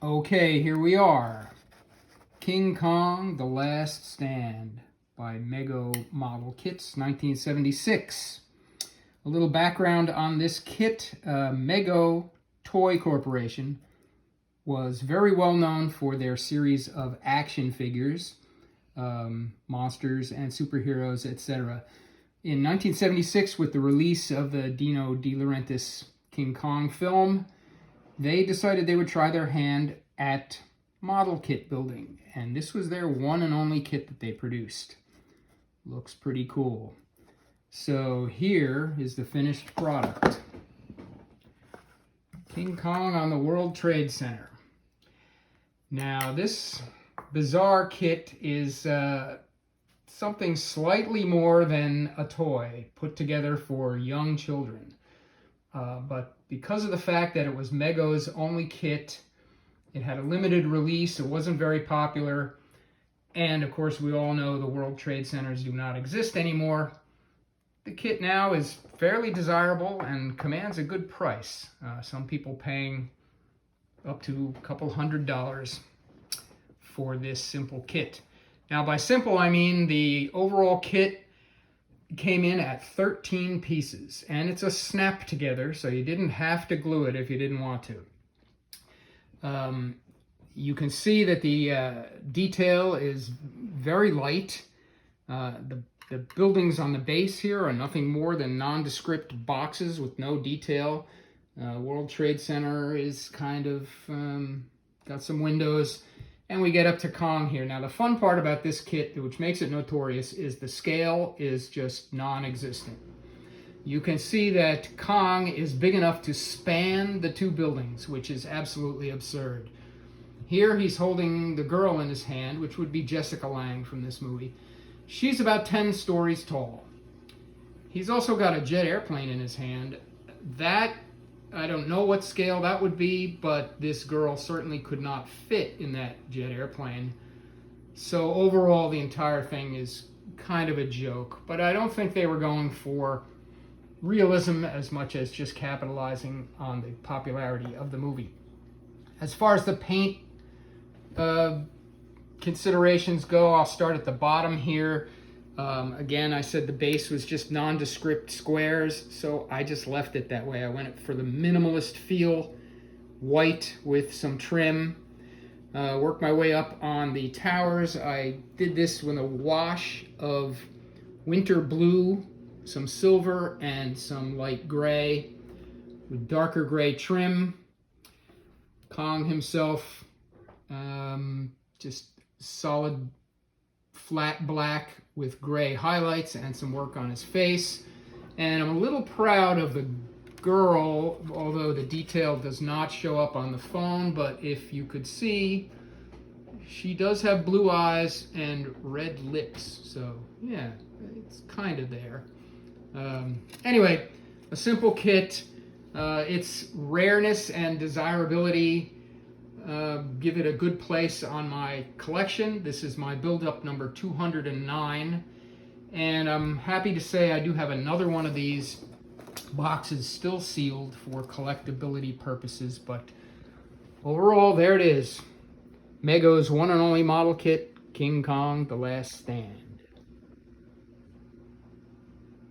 Okay, here we are. King Kong, The Last Stand by Mego Model Kits, 1976. A little background on this kit. Mego Toy Corporation was very well known for their series of action figures, monsters and superheroes, etc. In 1976, with the release of the Dino De Laurentiis King Kong film, they decided they would try their hand at model kit building, and this was their one and only kit that they produced. Looks pretty cool. So here is the finished product. King Kong on the World Trade Center. Now this bizarre kit is something slightly more than a toy put together for young children. But because of the fact that it was Mego's only kit, it had a limited release, it wasn't very popular, and of course we all know the World Trade Centers do not exist anymore. The kit now is fairly desirable and commands a good price. Some people paying up to a couple $100 for this simple kit. Now by simple I mean the overall kit came in at 13 pieces, and it's a snap together, so you didn't have to glue it if you didn't want to. You can see that the detail is very light. The buildings on the base here are nothing more than nondescript boxes with no detail. World Trade Center is kind of got some windows. And we get up to Kong here. Now the fun part about this kit, which makes it notorious, is the scale is just non-existent. You can see that Kong is big enough to span the two buildings, which is absolutely absurd. Here he's holding the girl in his hand, which would be Jessica Lange from this movie. She's about 10 stories tall. He's also got a jet airplane in his hand. That, I don't know what scale that would be, but this girl certainly could not fit in that jet airplane. So overall, the entire thing is kind of a joke, but I don't think they were going for realism as much as just capitalizing on the popularity of the movie. As far as the paint considerations go, I'll start at the bottom here. Again, I said the base was just nondescript squares, so I just left it that way. I went for the minimalist feel, white with some trim. Worked my way up on the towers. I did this with a wash of winter blue, some silver, and some light gray with darker gray trim. Kong himself, just solid flat black with gray highlights and some work on his face. And I'm a little proud of the girl, although the detail does not show up on the phone, but if you could see, she does have blue eyes and red lips. So yeah, it's kind of there. Anyway, a simple kit. Its rareness and desirability give it a good place on my collection. This is my build-up number 209, and I'm happy to say I do have another one of these boxes still sealed for collectability purposes, but overall, there it is. Mego's one and only model kit, King Kong, The Last Stand.